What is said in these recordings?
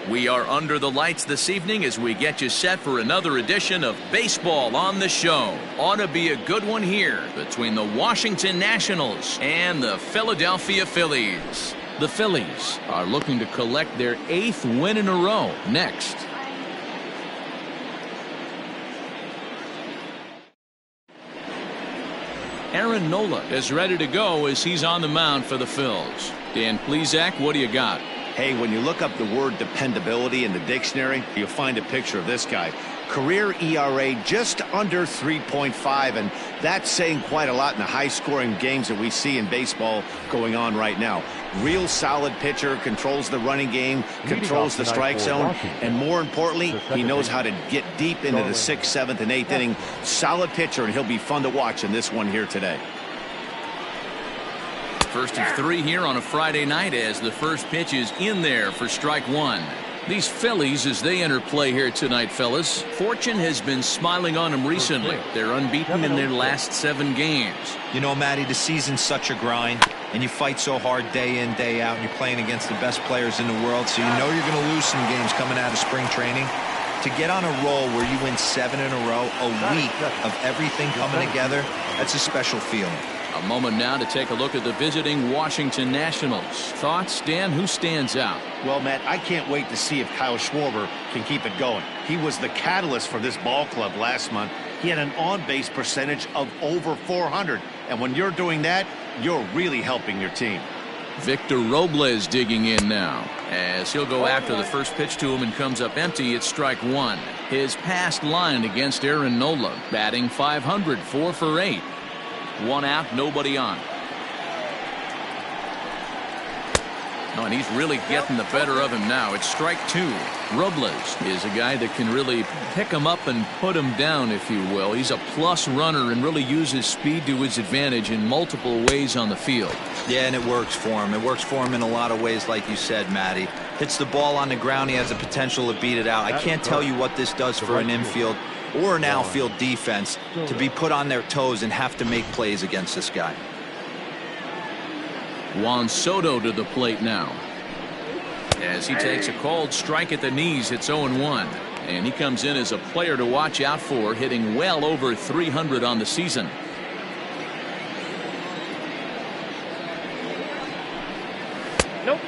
We are under the lights this evening as we get you set for another edition of Baseball on the Show. Ought to be a good one here between the Washington Nationals and the Philadelphia Phillies. The Phillies are looking to collect their 8th win in a row next. Aaron Nola is ready to go as he's on the mound for the Phils. Dan Plesac, what do you got? Hey, when you look up the word dependability in the dictionary, you'll find a picture of this guy. Career ERA just under 3.5, and that's saying quite a lot in the high-scoring games that we see in baseball going on right now. Real solid pitcher, controls the running game, controls the strike zone, and more importantly, he knows how to get deep into the 6th, 7th, and 8th inning. Solid pitcher, and he'll be fun to watch in this one here today. First of 3 here on a Friday night as the first pitch is in there for strike 1. These Phillies, as they enter play here tonight, fellas, fortune has been smiling on them recently. They're unbeaten in their last 7 games. You know, Matty, the season's such a grind, and you fight so hard day in, day out, and you're playing against the best players in the world, so you know you're going to lose some games coming out of spring training. To get on a roll where you win 7 in a row, a week of everything coming together, that's a special feeling. A moment now to take a look at the visiting Washington Nationals. Thoughts, Dan? Who stands out? Well, Matt, I can't wait to see if Kyle Schwarber can keep it going. He was the catalyst for this ball club last month. He had an on-base percentage of over 400. And when you're doing that, you're really helping your team. Victor Robles digging in now as he'll go after the first pitch to him and comes up empty. It's strike 1. His past line against Aaron Nola, batting .500, 4 for 8. 1 out, nobody on. Oh, and he's really getting the better of him now. It's strike 2. Robles is a guy that can really pick him up and put him down, if you will. He's a plus runner and really uses speed to his advantage in multiple ways on the field. Yeah, and it works for him. It works for him in a lot of ways, like you said, Matty. Hits the ball on the ground. He has the potential to beat it out. I can't tell you what this does for an infield or an outfield defense to be put on their toes and have to make plays against this guy. Juan Soto to the plate now as he takes a called strike at the knees. It's 0-1, and he comes in as a player to watch out for, hitting well over 300 on the season.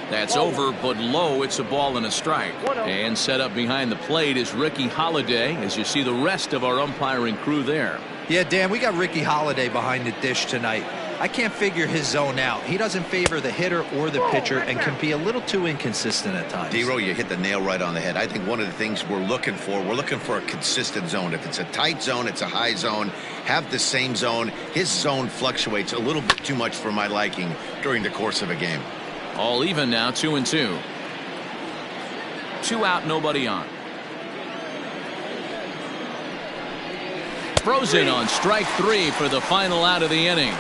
That's over, but low. It's a ball and a strike. And set up behind the plate is Ricky Holiday, as you see the rest of our umpiring crew there. Yeah, Dan, we got Ricky Holiday behind the dish tonight. I can't figure his zone out. He doesn't favor the hitter or the pitcher and can be a little too inconsistent at times. D-Row, you hit the nail right on the head. I think one of the things we're looking for a consistent zone. If it's a tight zone, it's a high zone. Have the same zone. His zone fluctuates a little bit too much for my liking during the course of a game. All even now, 2-2. 2 out, nobody on. Frozen on strike 3 for the final out of the inning.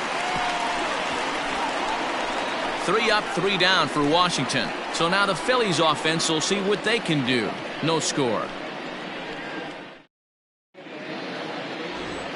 3 up, 3 down for Washington. So now the Phillies offense will see what they can do. No score.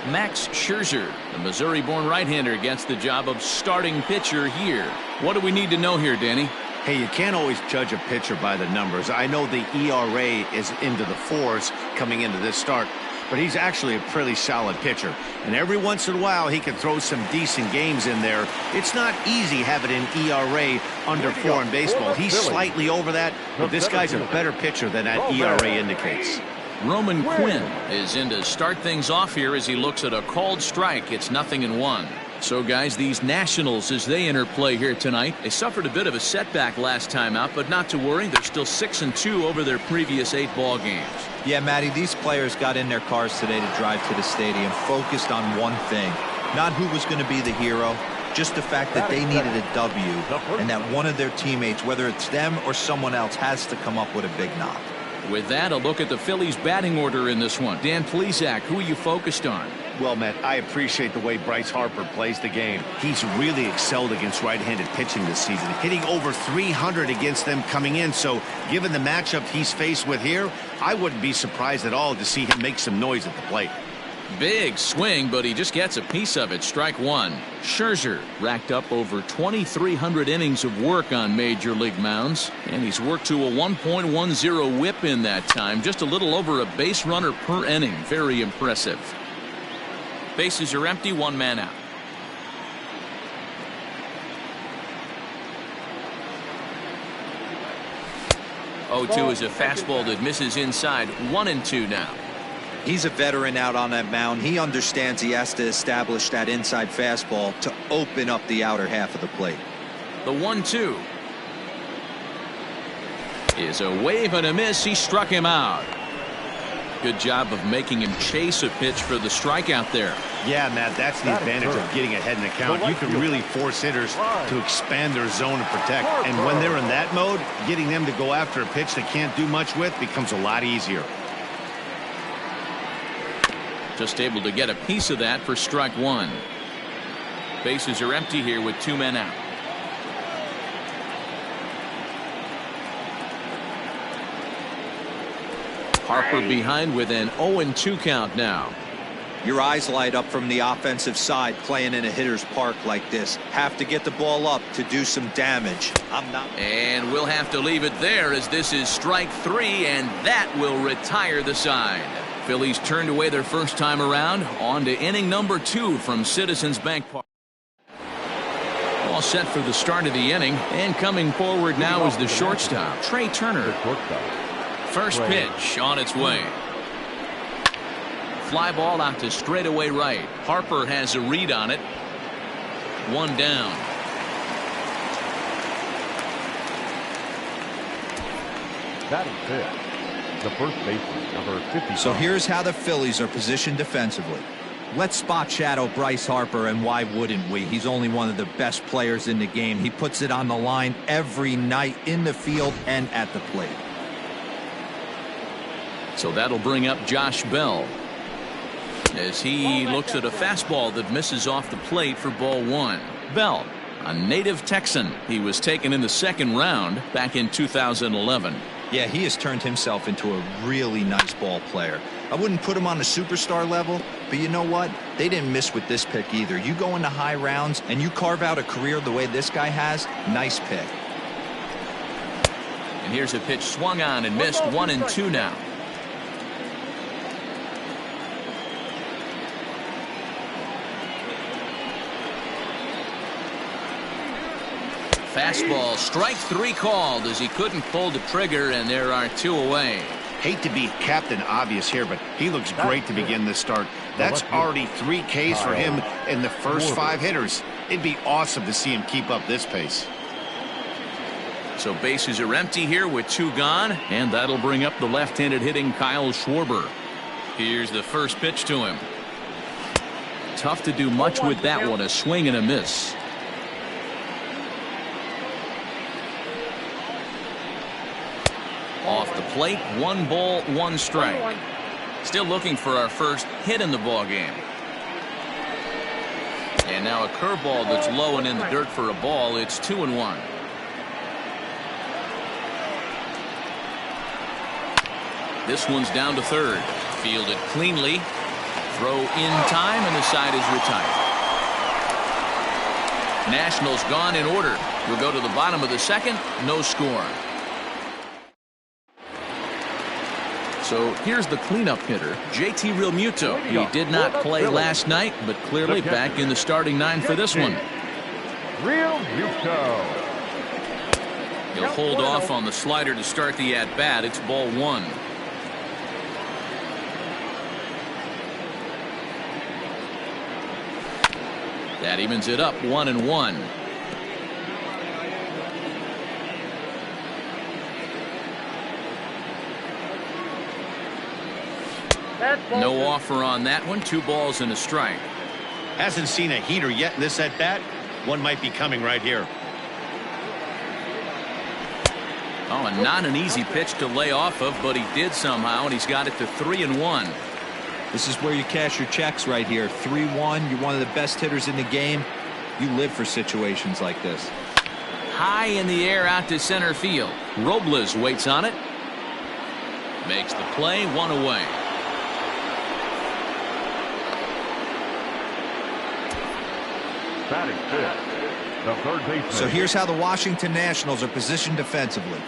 Max Scherzer, the Missouri-born right-hander, gets the job of starting pitcher here. What do we need to know here, Danny? Hey, you can't always judge a pitcher by the numbers. I know the ERA is into the 4s coming into this start, but he's actually a pretty solid pitcher. And every once in a while, he can throw some decent games in there. It's not easy having an ERA under 4 in baseball. He's slightly over that, but this guy's a better pitcher than that ERA indicates. Roman Quinn is in to start things off here as he looks at a called strike. It's 0-1. So, guys, these Nationals, as they enter play here tonight, they suffered a bit of a setback last time out, but not to worry. They're still 6-2 over their previous 8 ball games. Yeah, Matty, these players got in their cars today to drive to the stadium, focused on one thing. Not who was going to be the hero, just the fact that they needed a W, and that one of their teammates, whether it's them or someone else, has to come up with a big knock. With that, a look at the Phillies batting order in this one. Dan Plesac, who are you focused on? Well, Matt, I appreciate the way Bryce Harper plays the game. He's really excelled against right-handed pitching this season, hitting over 300 against them coming in. So given the matchup he's faced with here, I wouldn't be surprised at all to see him make some noise at the plate. Big swing, but he just gets a piece of it. Strike one. Scherzer racked up over 2,300 innings of work on major league mounds, and he's worked to a 1.10 whip in that time. Just a little over a base runner per inning. Very impressive. Bases are empty, one man out. 0-2 is a fastball that misses inside. 1-2 now. He's a veteran out on that mound. He understands he has to establish that inside fastball to open up the outer half of the plate. The 1-2 is a wave and a miss. He struck him out. Good job of making him chase a pitch for the strikeout there. Yeah, Matt, that's the advantage of getting ahead in the count. You can really force hitters to expand their zone and protect. And when they're in that mode, getting them to go after a pitch they can't do much with becomes a lot easier. Just able to get a piece of that for strike one. Bases are empty here with two men out. Harper behind with an 0-2 count now. Your eyes light up from the offensive side playing in a hitter's park like this. Have to get the ball up to do some damage. And we'll have to leave it there as this is strike three, and that will retire the side. Phillies turned away their first time around. On to inning number 2 from Citizens Bank Park. All set for the start of the inning, and coming forward now is the shortstop, Trey Turner. First pitch on its way. Fly ball out to straightaway right. Harper has a read on it. One down. Batting fifth, the first baseman, number 50. So here's how the Phillies are positioned defensively. Let's spot shadow Bryce Harper, and why wouldn't we? He's only one of the best players in the game. He puts it on the line every night in the field and at the plate. So that'll bring up Josh Bell as he looks at a fastball that misses off the plate for ball one. Bell, a native Texan. He was taken in the second round back in 2011. Yeah, he has turned himself into a really nice ball player. I wouldn't put him on a superstar level, but you know what? They didn't miss with this pick either. You go into high rounds and you carve out a career the way this guy has, nice pick. And here's a pitch swung on and missed. 1-2 now. Fastball, strike three called as he couldn't pull the trigger, and there are two away. Hate to be Captain Obvious here, but he looks great to begin this start. That's already 3 Ks for him in the first 5 hitters. It'd be awesome to see him keep up this pace. So bases are empty here with 2 gone, and that'll bring up the left-handed hitting Kyle Schwarber. Here's the first pitch to him. Tough to do much with that one, a swing and a miss. Off the plate, 1 ball, 1 strike. Still looking for our first hit in the ball game. And now a curveball that's low and in the dirt for a ball. It's 2-1. This one's down to third. Fielded cleanly. Throw in time, and the side is retired. Nationals gone in order. We'll go to the bottom of the second. No score. So here's the cleanup hitter, JT Realmuto. He did not play last night, but clearly back in the starting 9 for this one. Realmuto. He'll hold off on the slider to start the at-bat. It's ball 1. That evens it up, 1-1. No offer on that one. 2 balls and a strike. Hasn't seen a heater yet in this at-bat. One might be coming right here. Oh, and not an easy pitch to lay off of, but he did somehow, and he's got it to 3-1. This is where you cash your checks right here. 3-1. You're one of the best hitters in the game. You live for situations like this. High in the air out to center field. Robles waits on it. Makes the play, 1 away. Batting fifth, the third baseman. So here's how the Washington Nationals are positioned defensively.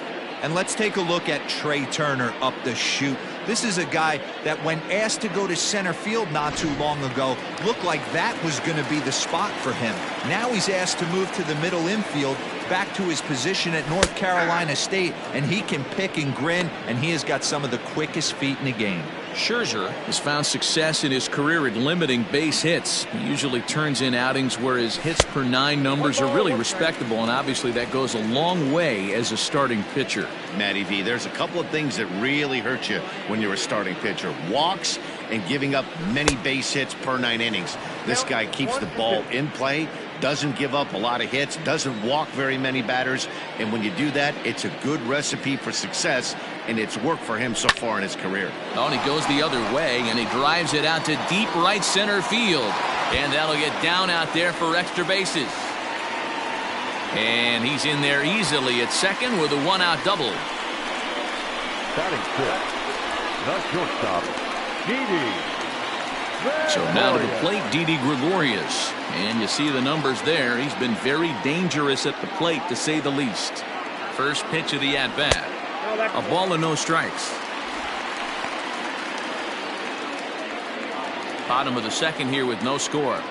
And let's take a look at Trey Turner up the chute. This is a guy that when asked to go to center field not too long ago, looked like that was going to be the spot for him. Now he's asked to move to the middle infield, back to his position at North Carolina State, and he can pick and grin, and he has got some of the quickest feet in the game. Scherzer has found success in his career at limiting base hits. He usually turns in outings where his hits per 9 numbers are really respectable, and obviously that goes a long way as a starting pitcher. Matty V, there's a couple of things that really hurt you when you're a starting pitcher. Walks and giving up many base hits per 9 innings. This guy keeps the ball in play, doesn't give up a lot of hits, doesn't walk very many batters, and when you do that, it's a good recipe for success, and it's worked for him so far in his career. Oh, and he goes the other way, and he drives it out to deep right center field, and that'll get down out there for extra bases. And he's in there easily at second with a 1-out double. Batting fifth, the shortstop, Didi. So now to the plate, Didi Gregorius. And you see the numbers there. He's been very dangerous at the plate, to say the least. First pitch of the at-bat. A ball and no strikes. Bottom of the second here with no score.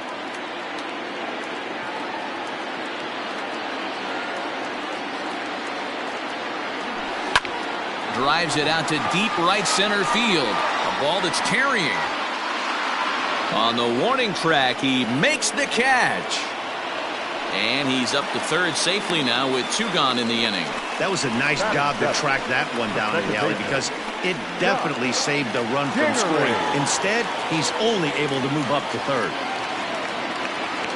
Drives it out to deep right center field. A ball that's carrying. On the warning track, he makes the catch. And he's up to third safely now with 2 gone in the inning. That was a nice job to track that one down in the alley, because it definitely saved the run from scoring. Instead, he's only able to move up to third.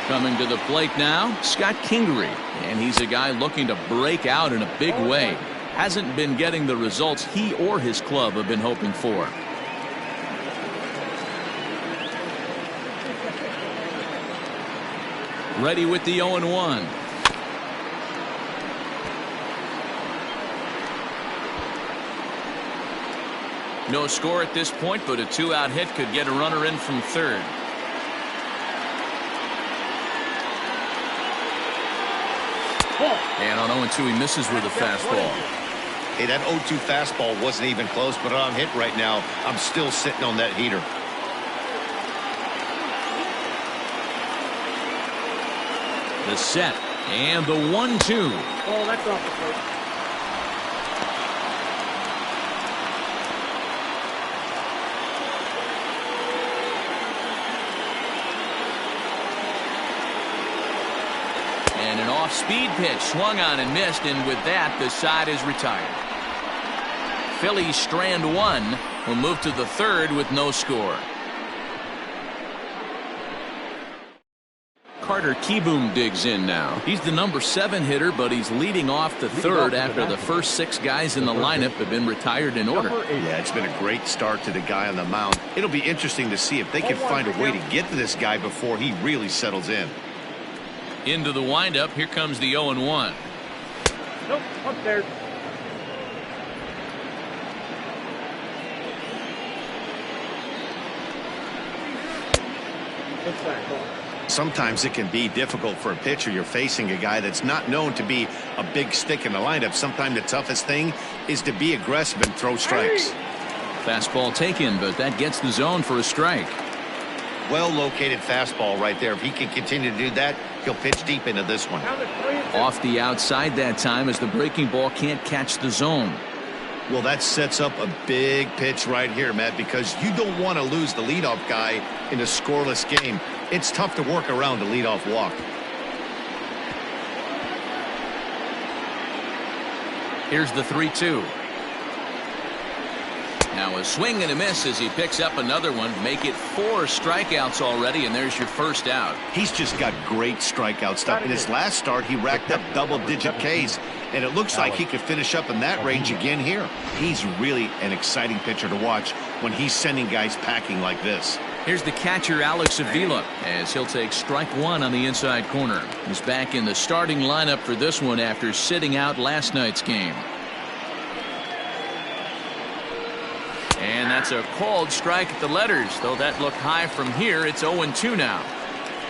Coming to the plate now, Scott Kingery. And he's a guy looking to break out in a big way. Hasn't been getting the results he or his club have been hoping for. Ready with the 0-1. No score at this point, but a 2-out hit could get a runner in from third. And on 0-2, he misses with a fastball. Hey, that 0-2 fastball wasn't even close, but on hit right now, I'm still sitting on that heater. The set and the 1-2. Oh, that's off the plate. And an off-speed pitch swung on and missed, and with that, the side is retired. Phillies strand 1, will move to the third with no score. Carter Kieboom digs in now. He's the number 7 hitter, but he's leading off the third after the first 6 guys in the lineup have been retired in order. Yeah, it's been a great start to the guy on the mound. It'll be interesting to see if they can find a way to get to this guy before he really settles in. Into the windup, here comes the 0-1. Nope, up there. What's that? Sometimes it can be difficult for a pitcher. You're facing a guy that's not known to be a big stick in the lineup. Sometimes the toughest thing is to be aggressive and throw strikes. Fastball taken, but that gets the zone for a strike. Well located fastball right there. If he can continue to do that, he'll pitch deep into this one. Off the outside that time, as the breaking ball can't catch the zone. Well, that sets up a big pitch right here, Matt, because you don't want to lose the leadoff guy in a scoreless game. It's tough to work around a leadoff walk. Here's the 3-2. Now a swing and a miss as he picks up another one. Make it 4 strikeouts already, and there's your first out. He's just got great strikeout stuff. In his last start, he racked up double-digit Ks, and it looks like he could finish up in that range again here. He's really an exciting pitcher to watch when he's sending guys packing like this. Here's the catcher, Alex Avila, as he'll take strike 1 on the inside corner. He's back in the starting lineup for this one after sitting out last night's game. And that's a called strike at the letters, though that looked high from here. It's 0-2 now.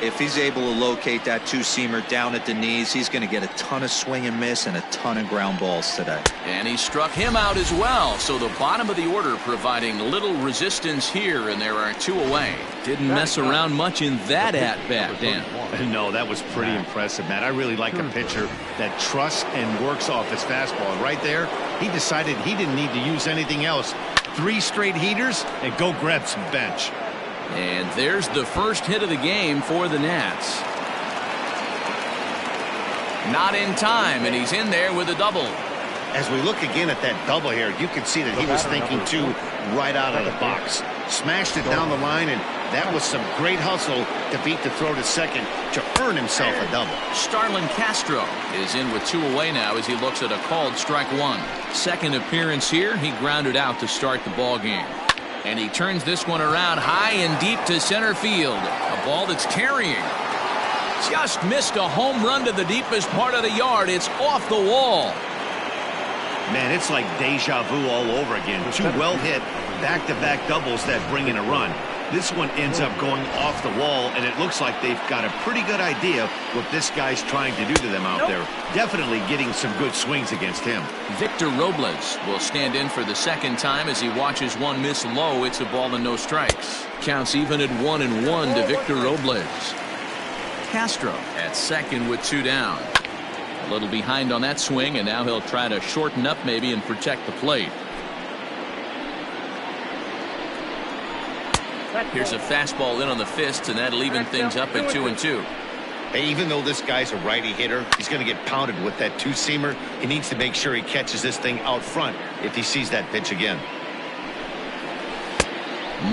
If he's able to locate that two-seamer down at the knees, he's going to get a ton of swing and miss and a ton of ground balls today. And he struck him out as well. So the bottom of the order providing little resistance here, and there are 2 away. Didn't mess around much in that at-bat, Dan. No, that was pretty impressive, Matt. I really like a pitcher that trusts and works off his fastball. And right there, he decided he didn't need to use anything else. 3 straight heaters and go grab some bench. And there's the first hit of the game for the Nats. Not in time, and he's in there with a double. As we look again at that double here, you can see that he was thinking too right out of the box. Smashed it down the line, and that was some great hustle to beat the throw to second to earn himself a double. Starlin Castro is in with 2 away now as he looks at a called strike 1. Second appearance here, he grounded out to start the ball game. And he turns this one around high and deep to center field. A ball that's carrying. Just missed a home run to the deepest part of the yard. It's off the wall. Man, it's like deja vu all over again. 2 well-hit back-to-back doubles that bring in a run. This one ends up going off the wall, and it looks like they've got a pretty good idea what this guy's trying to do to them out there. Definitely getting some good swings against him. Victor Robles will stand in for the second time as he watches one miss low. It's a ball and no strikes. Counts even at 1-1 to Victor Robles. Castro at second with 2 down. A little behind on that swing, and now he'll try to shorten up maybe and protect the plate. Here's a fastball in on the fists, and that'll even things up at 2-2. Hey, even though this guy's a righty hitter, he's going to get pounded with that two-seamer. He needs to make sure he catches this thing out front if he sees that pitch again.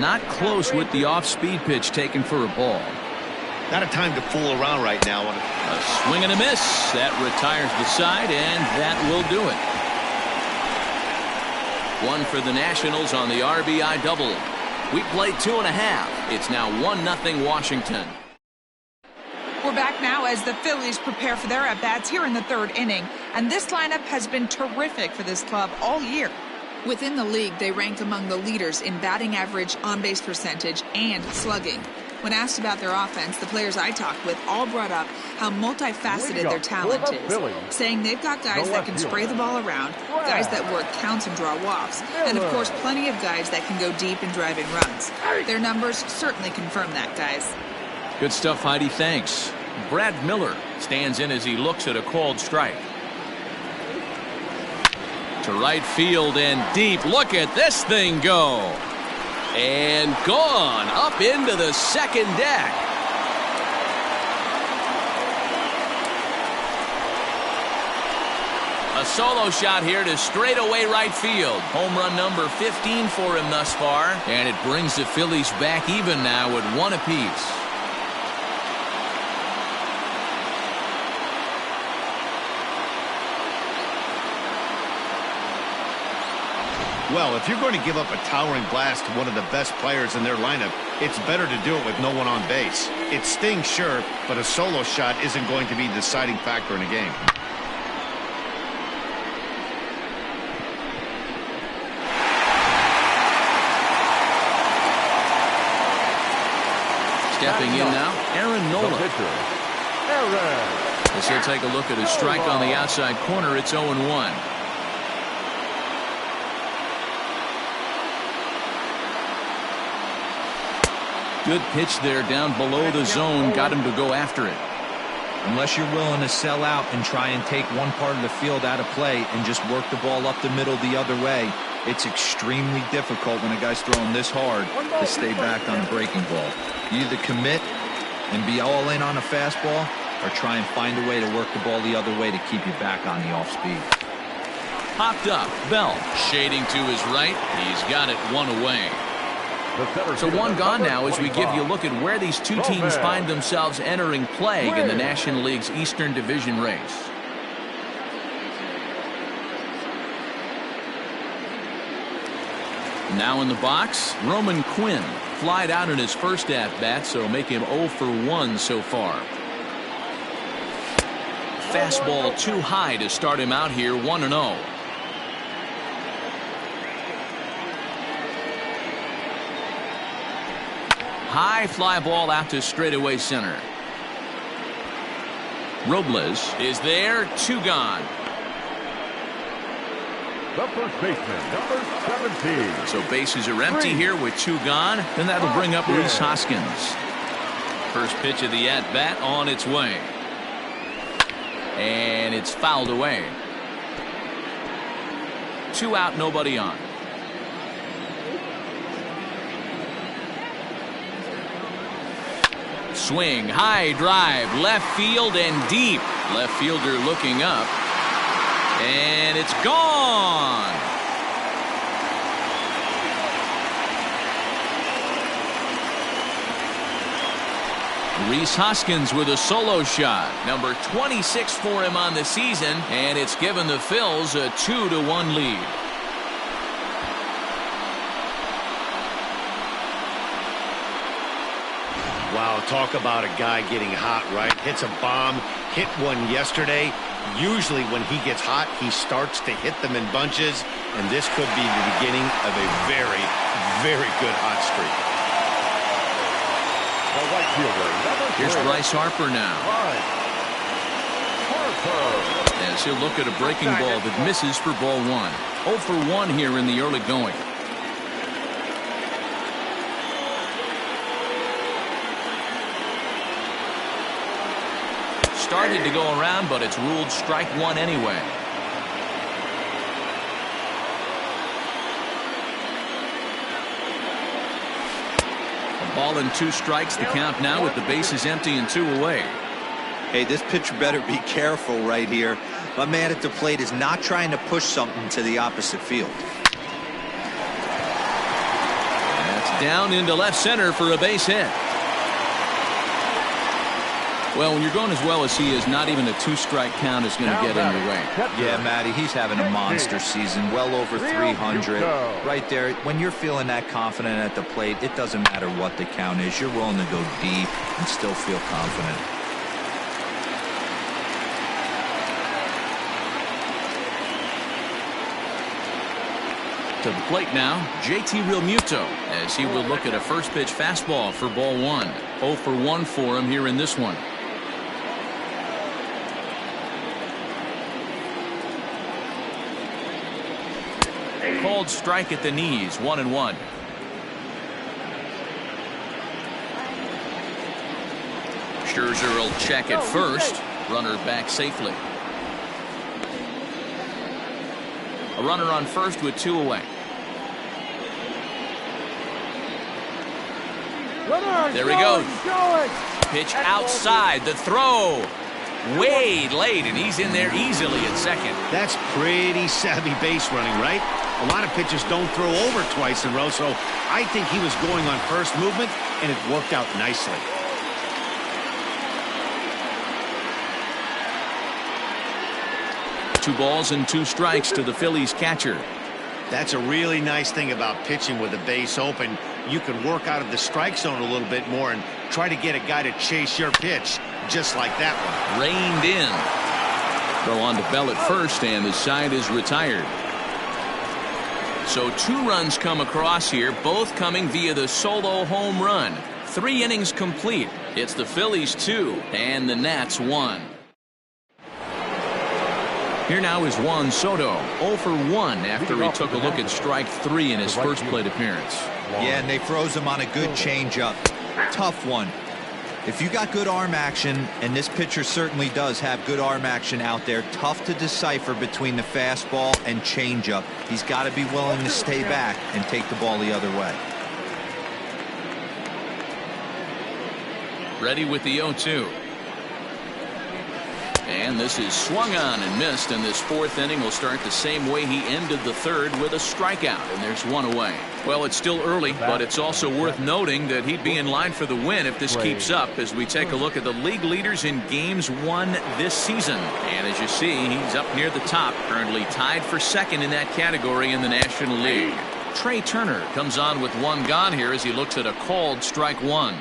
Not close with the off-speed pitch taken for a ball. Not a time to fool around right now. A swing and a miss. That retires the side, and that will do it. 1 for the Nationals on the RBI double. We played 2.5. It's now 1-0 Washington. We're back now as the Phillies prepare for their at-bats here in the 3rd inning. And this lineup has been terrific for this club all year. Within the league, they rank among the leaders in batting average, on-base percentage, and slugging. When asked about their offense, the players I talked with all brought up how multifaceted their talent is, saying they've got guys that can spray the ball around, guys that work counts and draw walks, and of course plenty of guys that can go deep and drive in runs. Their numbers certainly confirm that, guys. Good stuff, Heidi. Thanks. Brad Miller stands in as he looks at a called strike. To right field and deep. Look at this thing go. And gone up into the second deck. A solo shot here to straightaway right field. Home run number 15 for him thus far. And it brings the Phillies back even now at 1 apiece. Well, if you're going to give up a towering blast to one of the best players in their lineup, it's better to do it with no one on base. It stings, sure, but a solo shot isn't going to be the deciding factor in a game. Stepping in now, Aaron Nola. As he'll take a look at his strike on the outside corner, it's 0-1. Good pitch there down below the zone. Got him to go after it. Unless you're willing to sell out and try and take one part of the field out of play and just work the ball up the middle the other way, it's extremely difficult when a guy's throwing this hard to stay back on a breaking ball. You either commit and be all in on a fastball or try and find a way to work the ball the other way to keep you back on the off speed. Popped up. Bell shading to his right. He's got it 1 away. So 1 gone now as we give you a look at where these two teams find themselves entering play in the National League's Eastern Division race. Now in the box, Roman Quinn flied out in his first at-bat, so make him 0 for 1 so far. Fastball too high to start him out here, 1-0. High fly ball out to straightaway center. Robles is there, 2 gone. The first baseman, number 17. So bases are empty here with 2 gone, and that'll bring up Rhys Hoskins. First pitch of the at-bat on its way. And it's fouled away. 2 out, nobody on. Swing, high drive, left field and deep. Left fielder looking up. And it's gone. Rhys Hoskins with a solo shot. Number 26 for him on the season. And it's given the Phils a 2-1 lead. Wow, talk about a guy getting hot, right? Hits a bomb, hit one yesterday. Usually when he gets hot, he starts to hit them in bunches, and this could be the beginning of a very, very good hot streak. The right fielder, number 3. Here's Bryce Harper now. Harper. As he'll look at a breaking ball that misses for ball 1. 0 for 1 here in the early going. Started to go around, but it's ruled strike 1 anyway. A ball and 2 strikes, the count now with the bases empty and 2 away. Hey, this pitcher better be careful right here. My man at the plate is not trying to push something to the opposite field. That's down into left center for a base hit. Well, when you're going as well as he is, not even a 2-strike count is going to get in your way. Yeah, Matty, he's having a monster season, well over 300. Right there, when you're feeling that confident at the plate, it doesn't matter what the count is. You're willing to go deep and still feel confident. To the plate now, JT Realmuto, as he will look at a first pitch fastball for ball 1. 0 for 1 for him here in this one. Called strike at the knees, 1-1. Scherzer will check at first. Runner back safely. A runner on first with 2 away. There he goes. Pitch outside. The throw. Way late, and he's in there easily at second. That's pretty savvy base running, right? A lot of pitchers don't throw over twice in a row, so I think he was going on first movement, and it worked out nicely. Two balls and 2 strikes to the Phillies catcher. That's a really nice thing about pitching with the base open. You can work out of the strike zone a little bit more and try to get a guy to chase your pitch, just like that one. Reined in. Throw on to Bell at first, and the side is retired. So 2 runs come across here, both coming via the solo home run. 3 innings complete. It's the Phillies 2 and the Nats 1. Here now is Juan Soto, 0 for 1 after he took a look at strike 3 in his first plate appearance. Yeah, and they froze him on a good changeup. Tough one. If you got good arm action, and this pitcher certainly does have good arm action out there, tough to decipher between the fastball and changeup. He's got to be willing to stay back and take the ball the other way. Ready with the 0-2. And this is swung on and missed, and this 4th inning will start the same way he ended the 3rd with a strikeout, and there's 1 away. Well, it's still early, but it's also worth noting that he'd be in line for the win if this keeps up as we take a look at the league leaders in games won this season. And as you see, he's up near the top, currently tied for 2nd in that category in the National League. Trey Turner comes on with 1 gone here as he looks at a called strike 1.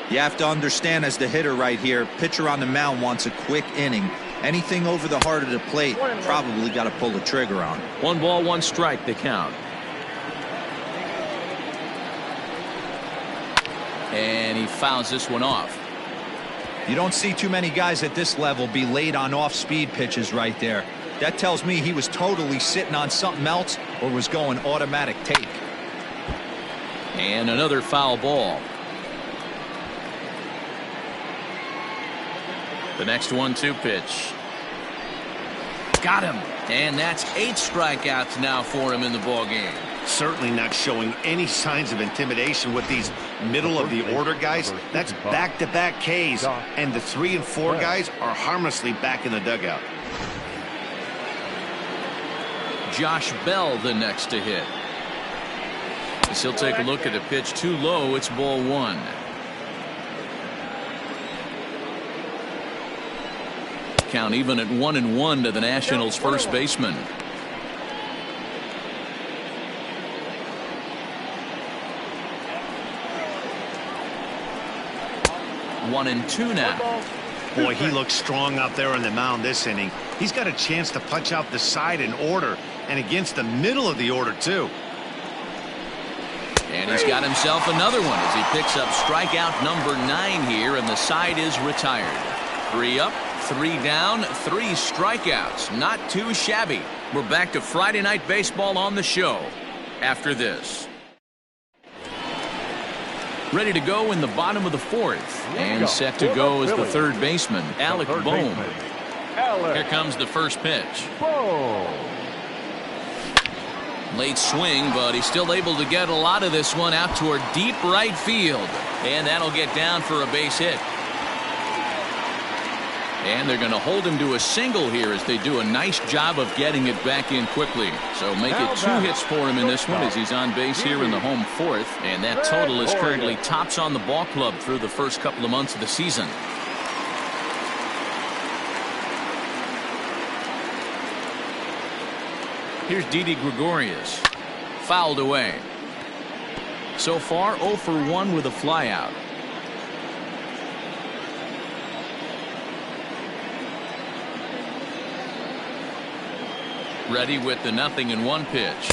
You have to understand, as the hitter right here, pitcher on the mound wants a quick inning. Anything over the heart of the plate, probably got to pull the trigger on. 1 ball, 1 strike, the count. And he fouls this one off. You don't see too many guys at this level be late on off-speed pitches right there. That tells me he was totally sitting on something else or was going automatic take. And another foul ball. The next 1-2 pitch. Got him. And that's 8 strikeouts now for him in the ballgame. Certainly not showing any signs of intimidation with these middle of the order guys. That's back-to-back Ks, and the 3 and 4 guys are harmlessly back in the dugout. Josh Bell the next to hit. As he'll take a look at a pitch too low. It's ball 1. Count even at 1-1 to the Nationals' first baseman. One and 2 now. Boy, he looks strong out there on the mound this inning. He's got a chance to punch out the side in order, and against the middle of the order, too. And he's got himself another one as he picks up strikeout number 9 here, and the side is retired. 3 up, 3 down, 3 strikeouts. Not too shabby. We're back to Friday Night Baseball on the show after this. Ready to go in the bottom of the 4th, and set to go as the third baseman, Alec Bohm. Here comes the first pitch. Late swing, but he's still able to get a lot of this one out toward deep right field, and that'll get down for a base hit. And they're going to hold him to a single here as they do a nice job of getting it back in quickly. So make it 2 hits for him in this one as he's on base here in the home 4th. And that total is currently tops on the ball club through the first couple of months of the season. Here's Didi Gregorius. Fouled away. So far 0 for 1 with a flyout. Ready with the 0-1 pitch.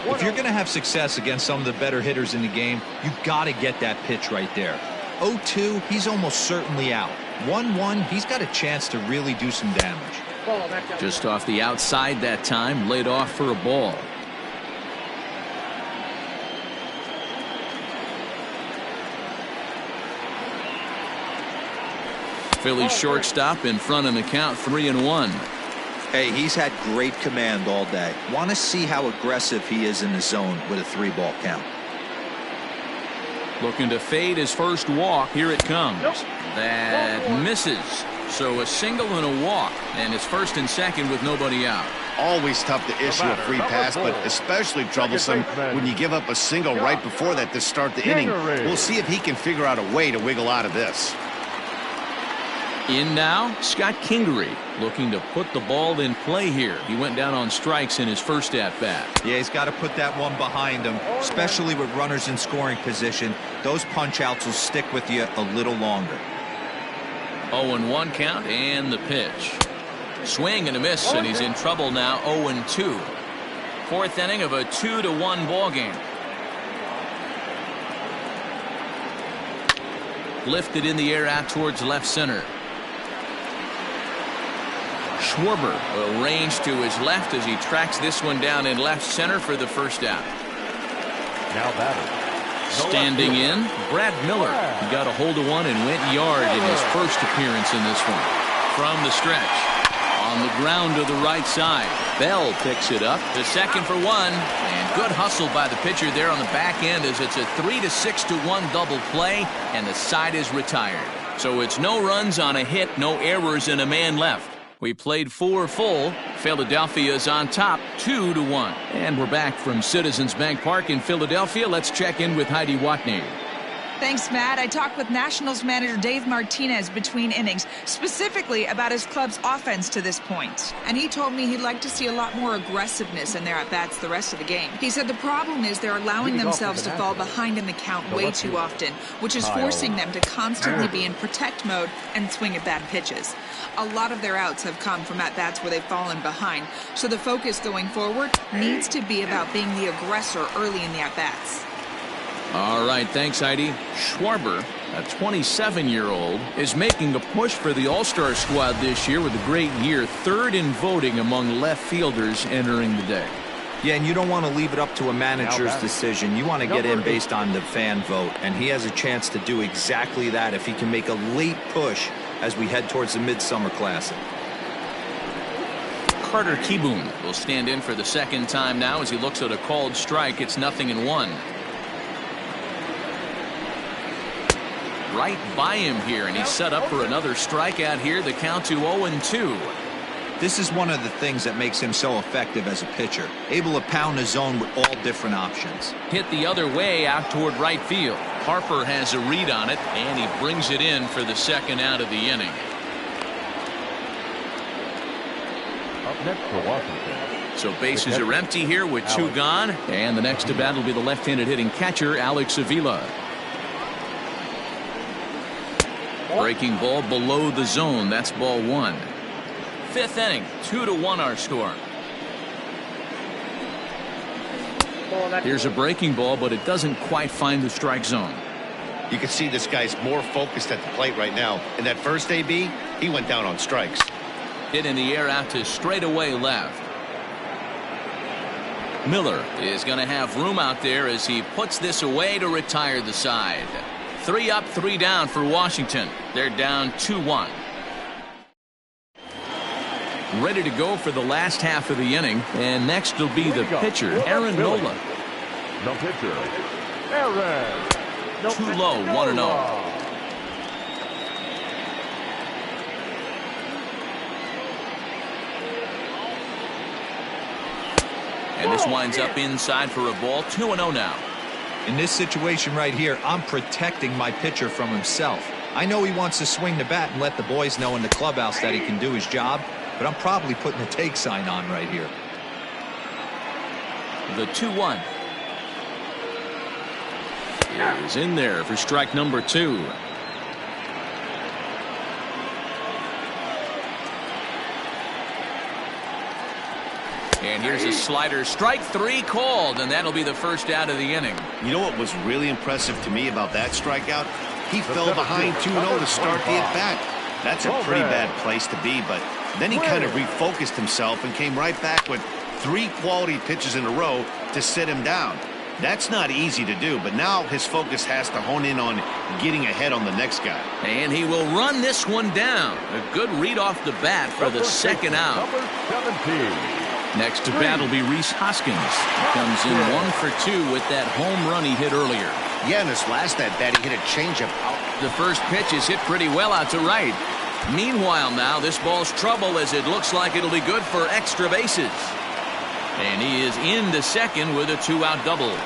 If you're going to have success against some of the better hitters in the game, you've got to get that pitch right there. 0-2, he's almost certainly out. 1-1, he's got a chance to really do some damage. Just off the outside that time, laid off for a ball. Phillies shortstop in front in the count, 3-1. Hey, he's had great command all day. Want to see how aggressive he is in the zone with a 3-ball count. Looking to fade his first walk. Here it comes. That misses. So a single and a walk, and it's first and second with nobody out. Always tough to issue a free pass, but especially troublesome when you give up a single right before that to start the inning. We'll see if he can figure out a way to wiggle out of this. In now, Scott Kingery looking to put the ball in play here. He went down on strikes in his first at-bat. Yeah, he's got to put that one behind him, especially with runners in scoring position. Those punch-outs will stick with you a little longer. 0-1 count and the pitch. Swing and a miss, and he's in trouble now. 0-2. 4th inning of a 2-1 ball game. Lifted in the air out towards left center. Schwarber arranged to his left as he tracks this one down in left center for the first out. Now batter. Standing in, Brad Miller. He got a hold of one and went yard in his first appearance in this one. From the stretch. On the ground to the right side. Bell picks it up to second for 1. And good hustle by the pitcher there on the back end as it's a 3-6-1 double play, and the side is retired. So it's no runs on a hit, no errors, and a man left. We played 4 full. Philadelphia's on top 2-1. And we're back from Citizens Bank Park in Philadelphia. Let's check in with Heidi Watney. Thanks, Matt. I talked with Nationals manager Dave Martinez between innings, specifically about his club's offense to this point. And he told me he'd like to see a lot more aggressiveness in their at-bats the rest of the game. He said the problem is they're allowing themselves to fall behind in the count way too often, which is forcing them to constantly be in protect mode and swing at bad pitches. A lot of their outs have come from at-bats where they've fallen behind, so the focus going forward needs to be about being the aggressor early in the at-bats. All right, thanks, Heidi. Schwarber A 27-year-old is making a push for the All-Star squad this year with a great year, third in voting among left fielders entering the day. Yeah, and you don't want to leave it up to a manager's decision. You want to get in based on the fan vote, and he has a chance to do exactly that if he can make a late push as we head towards the Midsummer Classic. Carter Kieboom will stand in for the second time now as he looks at a called strike. It's 0-1. Right by him here, and he's set up for another strikeout here. The count to 0-2. This is one of the things that makes him so effective as a pitcher, able to pound the zone with all different options. Hit the other way out toward right field. Harper has a read on it, and he brings it in for the second out of the inning. Up next for Washington. So bases are empty here with two gone, and the next to bat will be the left-handed hitting catcher, Alex Avila. Breaking ball below the zone. That's ball one. Fifth inning, 2-1 our score. Here's a breaking ball, but it doesn't quite find the strike zone. You can see this guy's more focused at the plate right now. In that first AB, he went down on strikes. Hit in the air out to straightaway left. Miller is going to have room out there as he puts this away to retire the side. 3 up, 3 down for Washington. They're down 2-1. Ready to go for the last half of the inning, and next will be the pitcher, Aaron Nola. The pitcher, Aaron. Too low, 1-0. And this winds up inside for a ball. 2-0 now. In this situation right here, I'm protecting my pitcher from himself. I know he wants to swing the bat and let the boys know in the clubhouse that he can do his job, but I'm probably putting a take sign on right here. The 2-1 is in there for strike number 2. And here's a slider. Strike 3 called, and that'll be the first out of the inning. You know what was really impressive to me about that strikeout? He fell behind 2-0 to start the at-bat. That's a pretty bad place to be, but then he kind of refocused himself and came right back with 3 quality pitches in a row to sit him down. That's not easy to do, but now his focus has to hone in on getting ahead on the next guy. And he will run this one down. A good read off the bat for the second out. Number 17. Next to bat will be Rhys Hoskins. Comes in 1 for 2 with that home run he hit earlier. Yeah, in his last at-bat, he hit a changeup. The first pitch is hit pretty well out to right. Meanwhile now, this ball's trouble as it looks like it'll be good for extra bases. And he is into second with a 2-out double.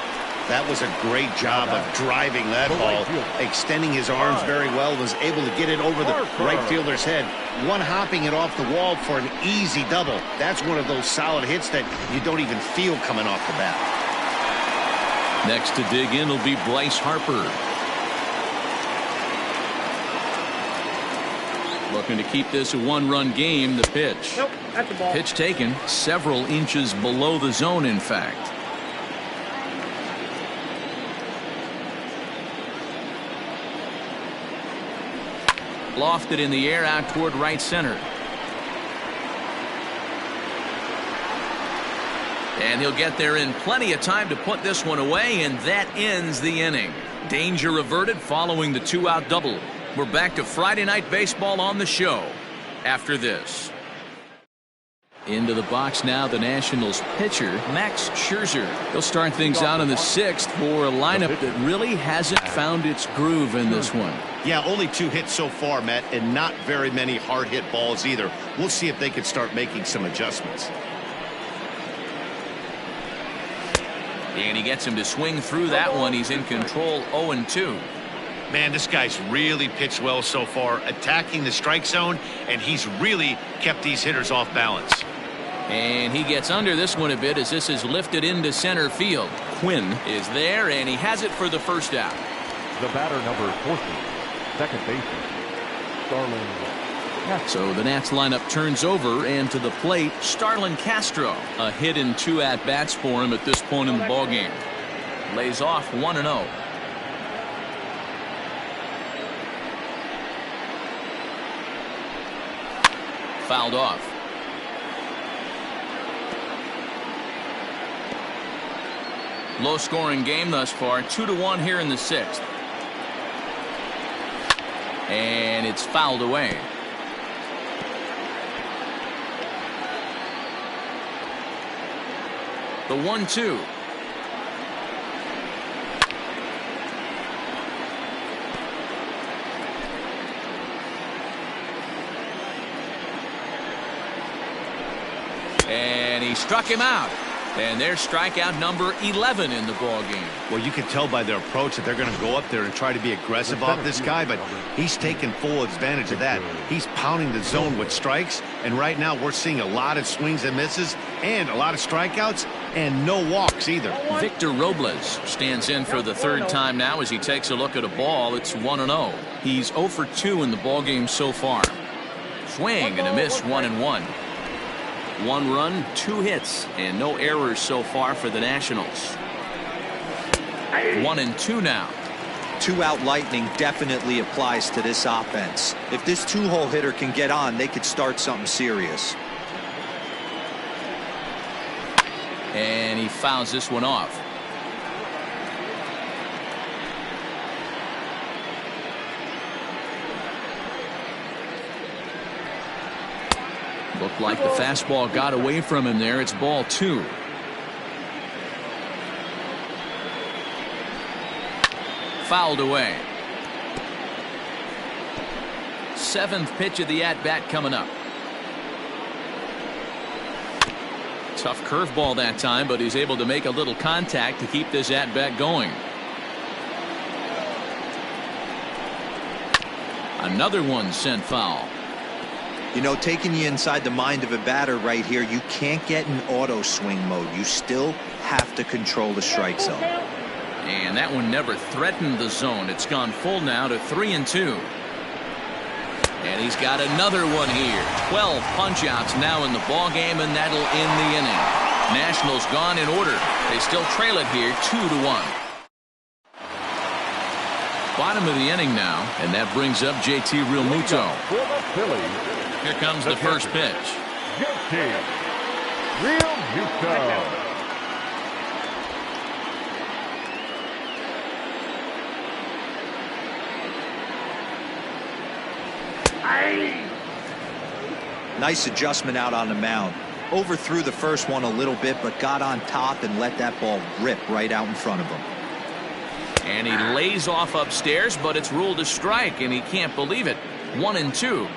That was a great job of driving that ball, extending his arms very well, was able to get it over the right fielder's head, one-hopping it off the wall for an easy double. That's one of those solid hits that you don't even feel coming off the bat. Next to dig in will be Bryce Harper. Looking to keep this a 1-run game. The pitch. Nope, that's a ball. Pitch taken several inches below the zone, in fact. Lofted in the air out toward right center. And he'll get there in plenty of time to put this one away, and that ends the inning. Danger averted following the 2-out double. We're back to Friday Night Baseball on the show after this. Into the box now, the Nationals pitcher, Max Scherzer. He'll start things out in the 6th for a lineup that really hasn't found its groove in this one. Yeah, only 2 hits so far, Matt, and not very many hard hit balls either. We'll see if they can start making some adjustments. And he gets him to swing through that one. He's in control, 0-2. Man, this guy's really pitched well so far, attacking the strike zone, and he's really kept these hitters off balance. And he gets under this one a bit as this is lifted into center field. Quinn is there, and he has it for the first out. The batter, number 14, second baseman, Starlin. So the Nats lineup turns over, and to the plate, Starlin Castro. A hit in 2 at-bats for him at this point in the ballgame. Lays off 1-0. Fouled off. Low-scoring game thus far, 2-1 here in the 6th. And it's fouled away. The 1-2. And he struck him out. And there's strikeout number 11 in the ball game. Well, you can tell by their approach that they're going to go up there and try to be aggressive off this guy, but he's taking full advantage of that. He's pounding the zone with strikes, and right now we're seeing a lot of swings and misses and a lot of strikeouts and no walks either. Victor Robles stands in for the 3rd time now as he takes a look at a ball. It's 1-0. He's 0 for 2 in the ball game so far. Swing and a miss, 1-1. 1 run, 2 hits, and no errors so far for the Nationals. 1-2 now. 2-out lightning definitely applies to this offense. If this 2-hole hitter can get on, they could start something serious. And he fouls this one off. Looked like the fastball got away from him there. It's ball 2. Fouled away. 7th pitch of the at-bat coming up. Tough curveball that time, but he's able to make a little contact to keep this at-bat going. Another one sent foul. You know, taking you inside the mind of a batter right here, you can't get in auto swing mode. You still have to control the strike zone. And that one never threatened the zone. It's gone full now to 3-2. And he's got another one here. 12 punch-outs now in the ball game, and that'll end the inning. Nationals gone in order. They still trail it here 2-1. Bottom of the inning now, and that brings up JT Realmuto. For the Phillies, here comes the first pitch. JT Realmuto. Nice adjustment out on the mound. Overthrew the first one a little bit, but got on top and let that ball rip right out in front of him. And he lays off upstairs, but it's ruled a strike, and he can't believe it. 1-2.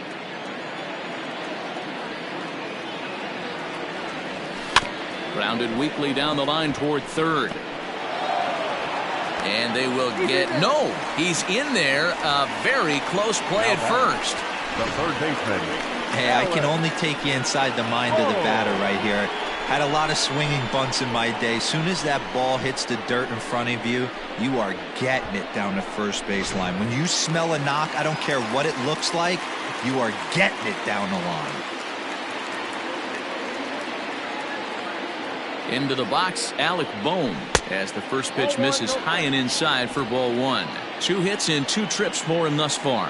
Grounded weakly down the line toward 3rd. And they will get... No! He's in there. A very close play at first. The third baseman. Hey, I can only take you inside the mind of the batter right here. Had a lot of swinging bunts in my day. Soon as that ball hits the dirt in front of you, you are getting it down the first base line. When you smell a knock, I don't care what it looks like, you are getting it down the line. Into the box, Alec Bohm, as the first pitch misses high and inside for ball 1. 2 hits in 2 trips for him thus far.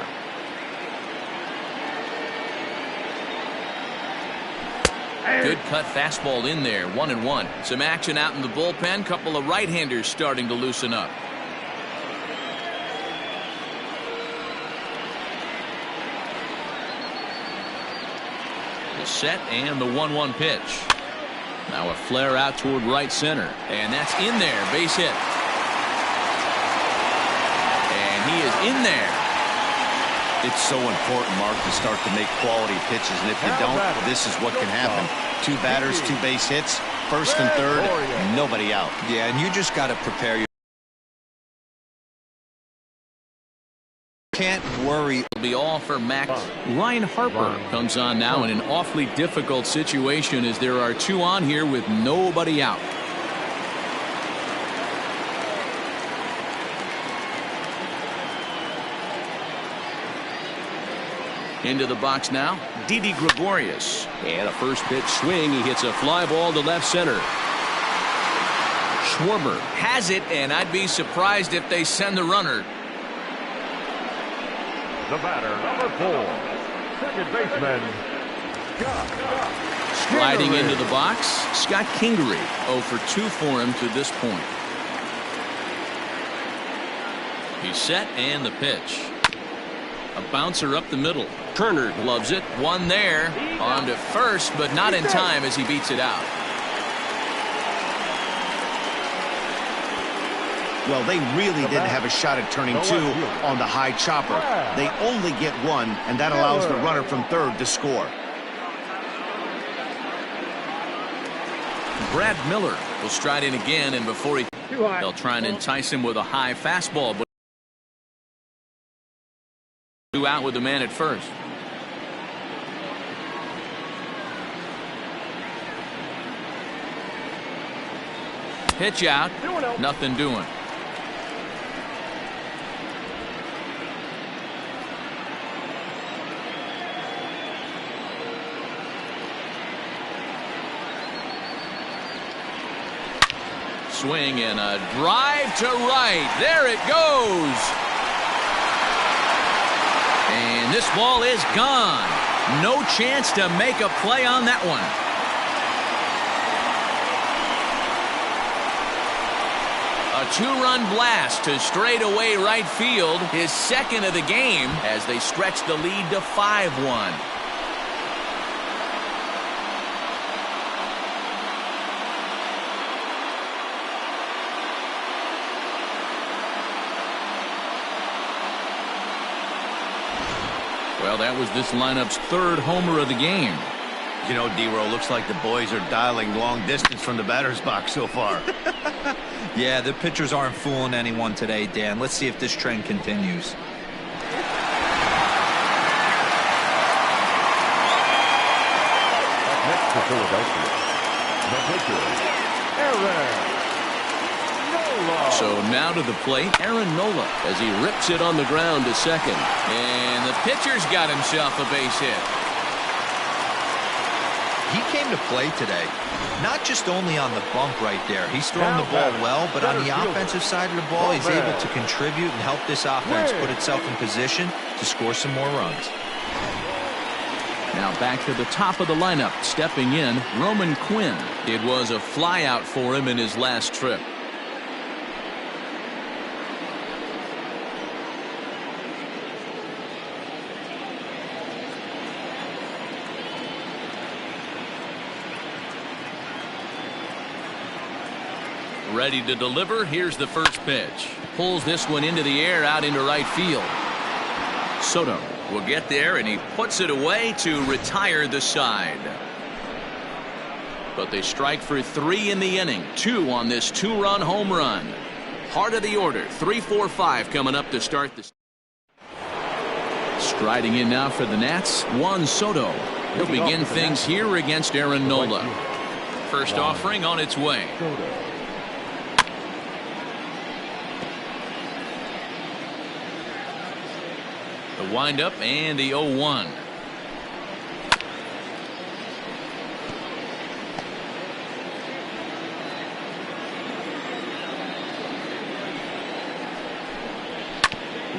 Good cut fastball in there, 1-1. Some action out in the bullpen. Couple of right-handers starting to loosen up. The set and the 1-1 pitch. Now a flare out toward right center, and that's in there. Base hit. And he is in there. It's so important, Mark, to start to make quality pitches, and if you don't, this is what can happen. 2 batters, 2 base hits, 1st and 3rd, nobody out. Yeah, and you just got to prepare your... Can't worry. It'll be all for Max. Ryan Harper comes on now in an awfully difficult situation as there are 2 on here with nobody out. Into the box now, Didi Gregorius. And a first pitch swing. He hits a fly ball to left center. Schwarber has it, and I'd be surprised if they send the runner. The batter, number 4, second baseman, Sliding into the box, Scott Kingery. 0 for 2 for him to this point. He's set and the pitch. A bouncer up the middle. Turner loves it. One there. On to first, but not in time as he beats it out. Well, they really didn't have a shot at turning 2 on the high chopper. They only get 1, and that allows the runner from third to score. Brad Miller will stride in again, and before they'll try and entice him with a high fastball, but 2 out with the man at first. Pitch out, nothing doing. Swing and a drive to right. There it goes. And this ball is gone. No chance to make a play on that one. A 2-run blast to straightaway right field, his second of the game as they stretch the lead to 5-1. Well, that was this lineup's 3rd homer of the game. You know, D-Row, looks like the boys are dialing long distance from the batter's box so far. Yeah, the pitchers aren't fooling anyone today, Dan. Let's see if this trend continues. Next to Philadelphia, the pitcher, Aaron. So now to the plate, Aaron Nola as he rips it on the ground to second. And the pitcher's got himself a base hit. He came to play today, not just only on the bump right there. He's throwing the ball well, but on the offensive side of the ball, he's able to contribute and help this offense put itself in position to score some more runs. Now back to the top of the lineup, stepping in, Roman Quinn. It was a flyout for him in his last trip. Ready to deliver. Here's the first pitch. Pulls this one into the air out into right field. Soto will get there, and he puts it away to retire the side. But they strike for 3 in the inning. 2 on this 2-run home run. Heart of the order. 3-4-5 coming up to start this. Striding in now for the Nats, Juan Soto. He'll begin things here against Aaron Nola. First offering on its way. The windup and the 0-1.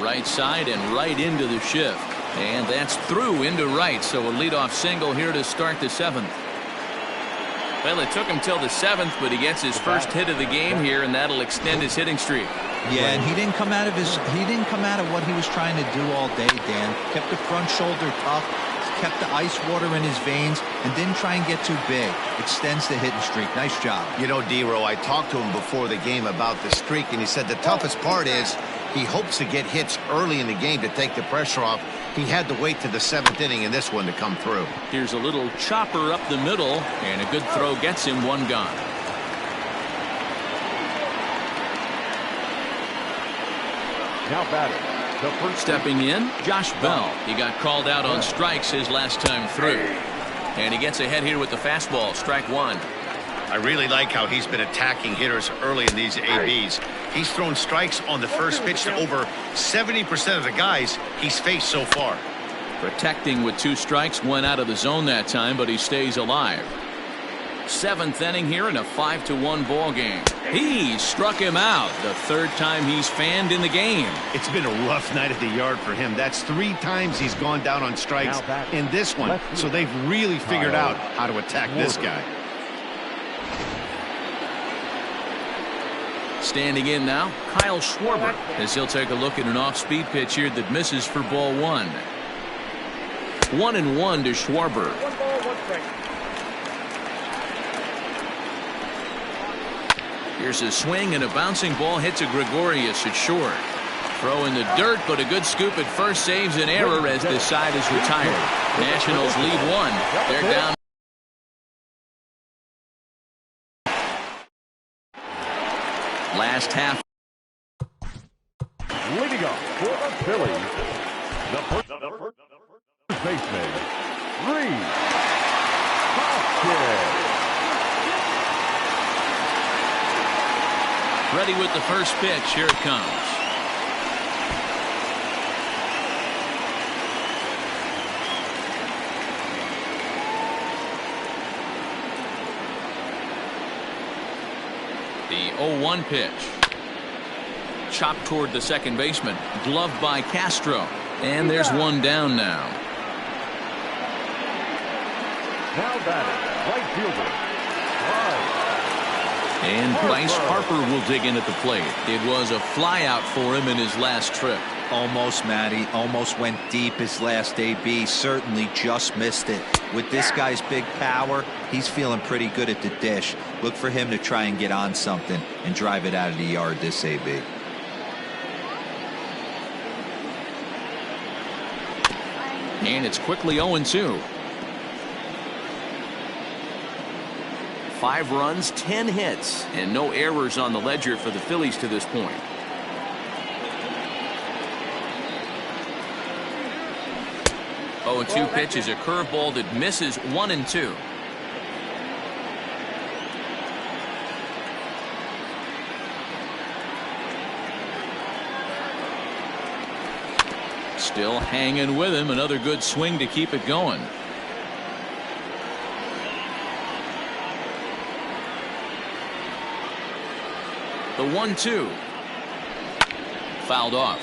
Right side and right into the shift. And that's through into right. So a leadoff single here to start the 7th. Well, it took him till the 7th, but he gets his first hit of the game here, and that'll extend his hitting streak. Yeah, and he didn't come out of what he was trying to do all day, Dan. Kept the front shoulder tough, kept the ice water in his veins, and didn't try and get too big. Extends the hitting streak. Nice job. You know, D-Row, I talked to him before the game about the streak, and he said the toughest part is he hopes to get hits early in the game to take the pressure off. He had to wait to the 7th inning in this one to come through. Here's a little chopper up the middle, and a good throw gets him 1 gone. Now batting, the first. Stepping in, Josh Bell. He got called out on strikes his last time through. And he gets ahead here with the fastball, strike 1. I really like how he's been attacking hitters early in these ABs. He's thrown strikes on the first pitch to over 70% of the guys he's faced so far. Protecting with 2 strikes, went out of the zone that time, but he stays alive. Seventh inning here in a 5-1 ball game. He struck him out, the third time he's fanned in the game. It's been a rough night at the yard for him. That's 3 times he's gone down on strikes in this one. So they've really figured out how to attack this guy. Standing in now, Kyle Schwarber, as he'll take a look at an off-speed pitch here that misses for ball 1. 1-1 to Schwarber. 1 ball, 1 strike. Here's a swing and a bouncing ball hit to Gregorius at short. Throw in the dirt, but a good scoop at first saves an error as this side is retired. Nationals lead 1. They're down. Last half. Leading off for the Phillies, the first baseman, Reed Hoskins. Ready with the first pitch. Here it comes. The 0-1 pitch. Chopped toward the second baseman. Gloved by Castro. And there's one down now. Now batting, right fielder, And Bryce Harper will dig in at the plate. It was a flyout for him in his last trip. Almost, Matty. Almost went deep his last AB. Certainly just missed it. With this guy's big power, he's feeling pretty good at the dish. Look for him to try and get on something and drive it out of the yard this AB. And it's quickly 0-2. 5 runs, 10 hits, and no errors on the ledger for the Phillies to this point. The 0-2 pitch is a curveball that misses 1-2. Still hanging with him. Another good swing to keep it going. The 1-2. Fouled off.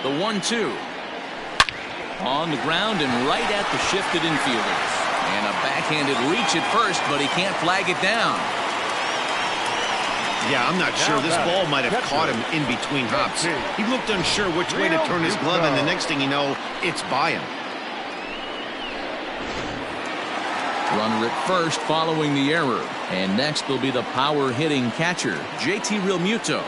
The 1-2. On the ground and right at the shifted infielders. And a backhanded reach at first, but he can't flag it down. Yeah, I'm not sure. This ball might have caught him in between hops. He looked unsure which way to turn his glove, and the next thing you know, it's by him. Runner at first following the error. And next will be the power-hitting catcher, JT Realmuto.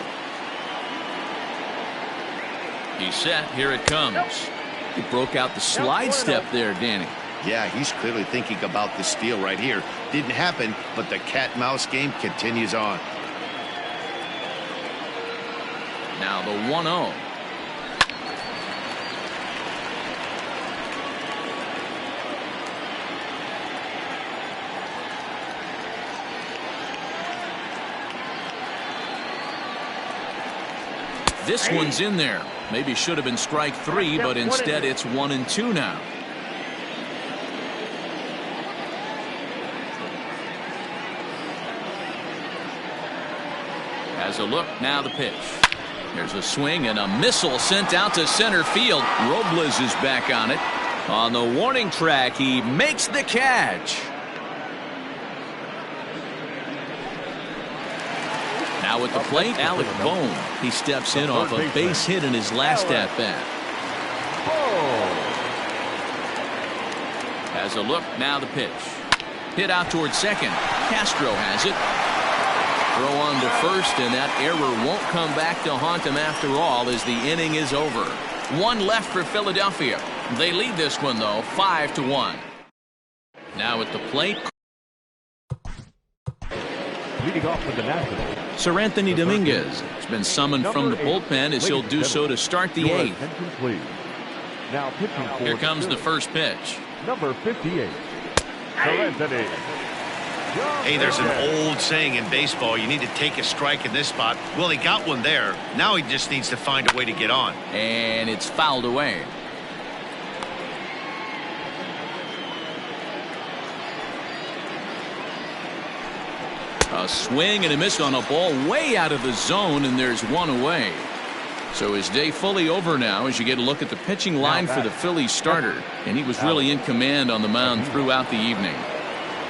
He's set. Here it comes. He broke out the slide step there, Danny. Yeah, he's clearly thinking about the steal right here. Didn't happen, but the cat-mouse game continues on. Now the 1-0. This one's in there. Maybe should have been strike 3, but instead it's 1-2 now. Has a look. Now the pitch. There's a swing and a missile sent out to center field. Robles is back on it. On the warning track, he makes the catch. Now at the plate, Alec Bohm. He steps in off a base hit in his last at-bat. Has a look. Now the pitch. Hit out towards second. Castro has it. Throw on to first, and that error won't come back to haunt him after all as the inning is over. 1 left for Philadelphia. They lead this one, though, 5-1. Now at the plate. leading off with the Nationals, Sir Anthony Dominguez has been summoned from the bullpen as he'll do so to start the 8th. Now pitching for Here comes the first pitch. number 58, Sir Anthony Hey, there's an old saying in baseball, you need to take a strike in this spot. Well, he got one there. Now he just needs to find a way to get on. And it's fouled away. A swing and a miss on a ball way out of the zone, and there's one away. So his day fully over now as you get a look at the pitching line for the Phillies starter. And he was really in command on the mound throughout the evening.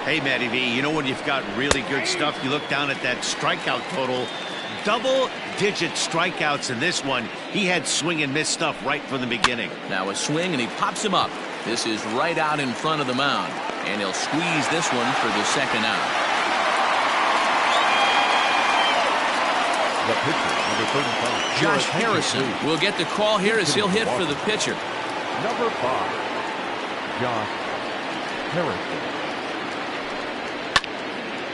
Hey, Matty V, you know when you've got really good stuff, you look down at that strikeout total. Double-digit strikeouts in this one. He had swing and miss stuff right from the beginning. Now a swing, and he pops him up. This is right out in front of the mound. And he'll squeeze this one for the second out. The pitcher, number 35. Josh Harrison will get the call here as he'll hit for the pitcher. Number 5, Josh Harrison.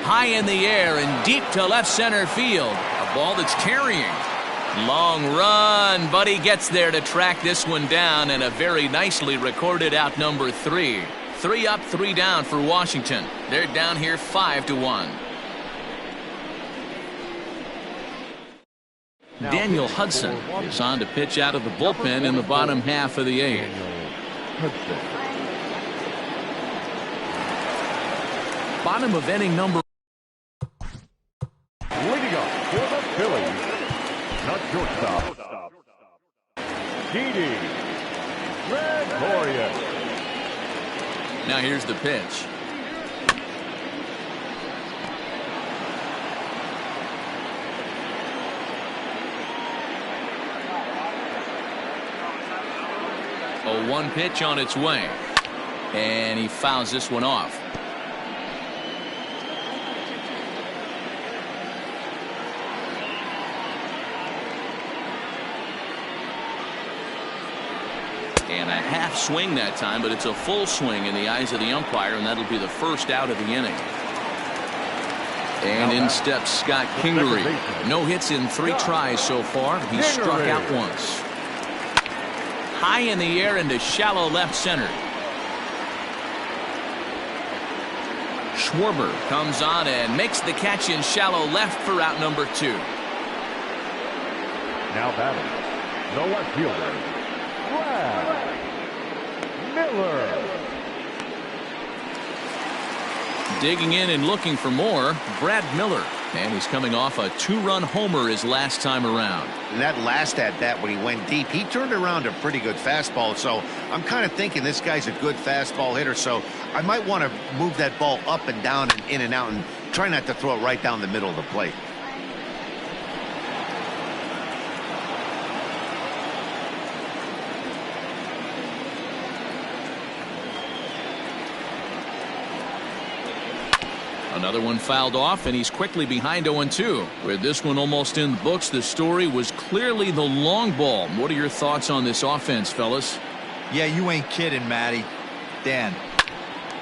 High in the air and deep to left center field. A ball that's carrying. Long run, but he gets there to track this one down, and a very nicely recorded out number 3. 3 up, 3 down for Washington. They're down here 5-1. Daniel Hudson is on to pitch out of the bullpen in the bottom half of the 8th. Bottom of inning number. Leading up for the Phillies, not shortstop, Didi Gregorius. Now here's the pitch. A 1 pitch on its way. And he fouls this one off. And a half swing that time, but it's a full swing in the eyes of the umpire, and that'll be the first out of the inning. And in steps Scott Kingery. No hits in 3 tries so far. He's struck out once. High in the air into shallow left center. Schwarber comes on and makes the catch in shallow left for out number 2. Now batting, the left fielder, Brad Miller. Digging in and looking for more, Brad Miller. And he's coming off a 2-run homer his last time around. And that last at-bat when he went deep, he turned around a pretty good fastball. So I'm kind of thinking this guy's a good fastball hitter. So I might want to move that ball up and down and in and out and try not to throw it right down the middle of the plate. Another one fouled off, and he's quickly behind 0-2. With this one almost in the books, the story was clearly the long ball. What are your thoughts on this offense, fellas? Yeah, you ain't kidding, Matty. Dan,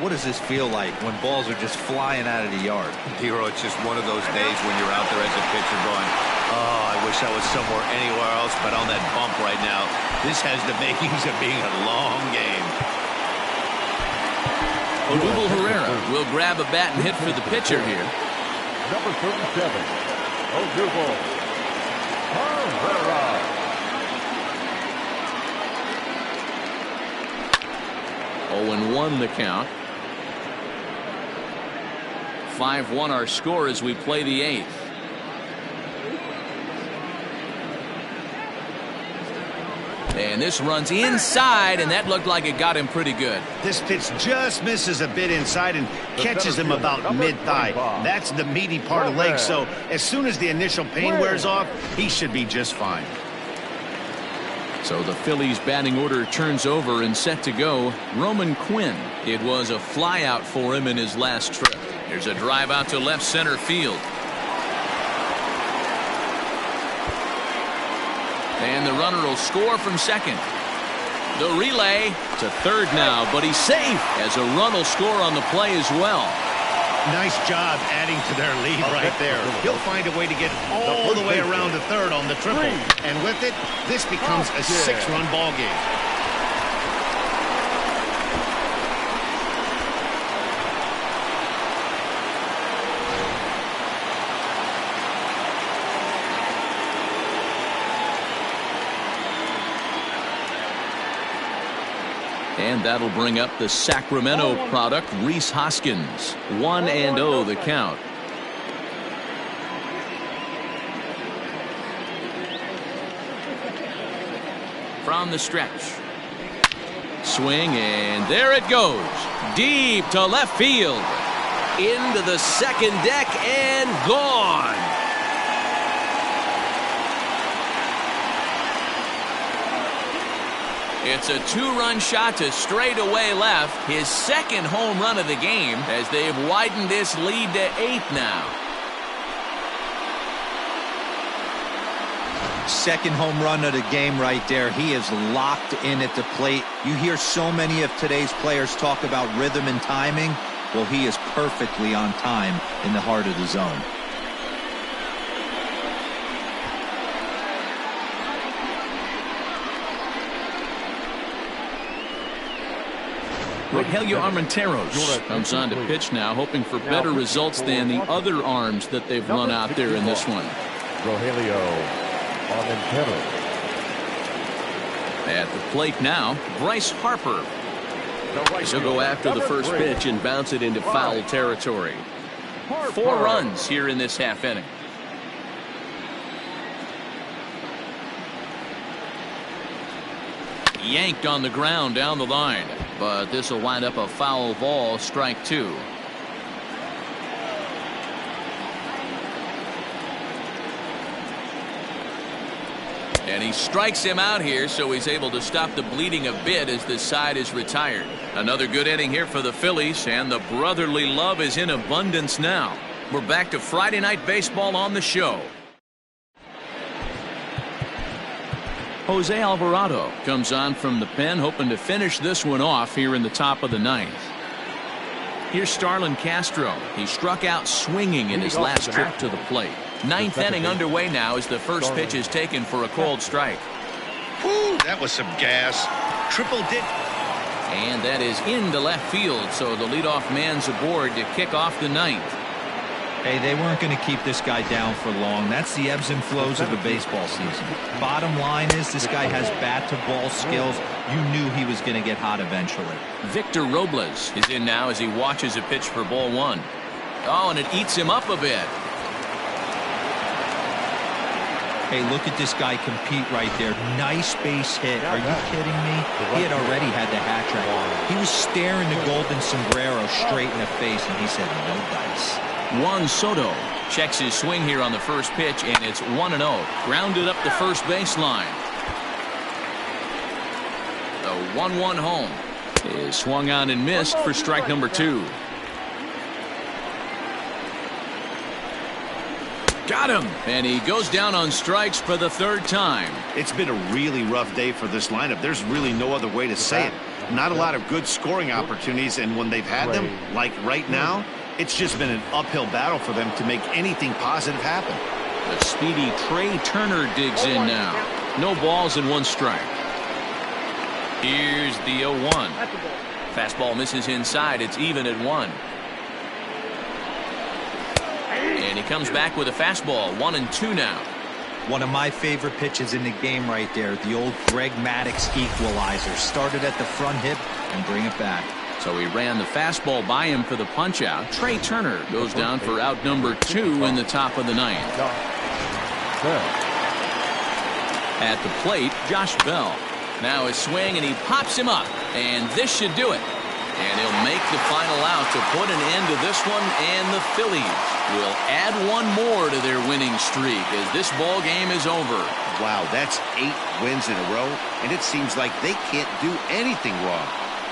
what does this feel like when balls are just flying out of the yard? Hero, it's just one of those days when you're out there as a pitcher going, oh, I wish I was somewhere anywhere else but on that bump right now. This has the makings of being a long game. Odubel Herrera will grab a bat and hit for the pitcher here. Number 37, Odubel Herrera. Oh, and 1 the count. 5-1 our score as we play the 8th. And this runs inside, and that looked like it got him pretty good. This pitch just misses a bit inside and catches him about mid-thigh. That's the meaty part of the leg, so as soon as the initial pain wears off, he should be just fine. So the Phillies batting order turns over and set to go. Roman Quinn. It was a fly out for him in his last trip. There's a drive out to left center field. And the runner will score from second. The relay to third now, but he's safe as a run will score on the play as well. Nice job adding to their lead right there. He'll find a way to get all the way around to third on the triple. And with it, this becomes a 6-run ball game. And that'll bring up the Sacramento product, Rhys Hoskins. 1-0 the count. From the stretch. Swing, and there it goes. Deep to left field. Into the second deck and gone. It's a 2-run shot to straightaway left. His second home run of the game as they've widened this lead to 8 now. Second home run of the game right there. He is locked in at the plate. You hear so many of today's players talk about rhythm and timing. Well, he is perfectly on time in the heart of the zone. Rogelio Armenteros comes on to pitch now, hoping for better results than the other arms that they've run out there in this one. Rogelio Armenteros. At the plate now, Bryce Harper. He'll go after the first pitch and bounce it into foul territory. 4 runs here in this half inning. Yanked on the ground down the line, but this will wind up a foul ball, strike 2. And he strikes him out here, so he's able to stop the bleeding a bit as this side is retired. Another good inning here for the Phillies, and the brotherly love is in abundance now. We're back to Friday Night Baseball on the show. Jose Alvarado comes on from the pen, hoping to finish this one off here in the top of the 9th. Here's Starlin Castro. He struck out swinging in his last trip to the plate. 9th inning underway now as the first pitch is taken for a called strike. Whew, that was some gas. Triple dip. And that is into left field, so the leadoff man's aboard to kick off the 9th. Hey, they weren't going to keep this guy down for long. That's the ebbs and flows of a baseball season. Bottom line is this guy has bat-to-ball skills. You knew he was going to get hot eventually. Victor Robles is in now as he watches a pitch for ball 1. Oh, and it eats him up a bit. Hey, look at this guy compete right there. Nice base hit. Are you kidding me? He had already had the hat trick. He was staring the golden sombrero straight in the face, and he said, no dice. Juan Soto checks his swing here on the first pitch, and it's 1-0. Grounded up the first baseline. The 1-1 home is swung on and missed for strike number 2. Got him, and he goes down on strikes for the 3rd time. It's been a really rough day for this lineup. There's really no other way to say it. Not a lot of good scoring opportunities, and when they've had them, like right now, it's just been an uphill battle for them to make anything positive happen. The speedy Trey Turner digs in now. No balls and 1 strike. Here's the 0-1. Fastball misses inside. It's even at 1. And he comes back with a fastball. 1-2 now. One of my favorite pitches in the game right there. The old Greg Maddux equalizer. Started at the front hip and bring it back. So he ran the fastball by him for the punch out. Trey Turner goes down for out number 2 in the top of the 9th. At the plate, Josh Bell. Now his swing, and he pops him up. And this should do it. And he'll make the final out to put an end to this one, and the Phillies will add 1 more to their winning streak as this ball game is over. Wow, that's 8 wins in a row, and it seems like they can't do anything wrong.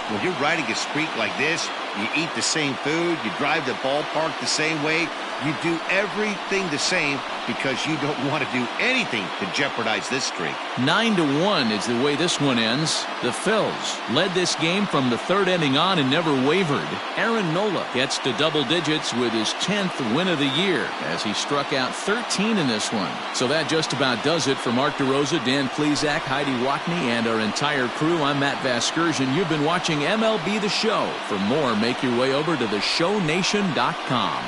When you're riding a streak like this, you eat the same food, you drive the ballpark the same way, you do everything the same because you don't want to do anything to jeopardize this streak. 9-1 is the way this one ends. The Phils led this game from the 3rd inning on and never wavered. Aaron Nola gets to double digits with his 10th win of the year as he struck out 13 in this one. So that just about does it for Mark DeRosa, Dan Plesac, Heidi Watney, and our entire crew. I'm Matt Vasgersian. You've been watching MLB The Show. For more, make your way over to theshownation.com.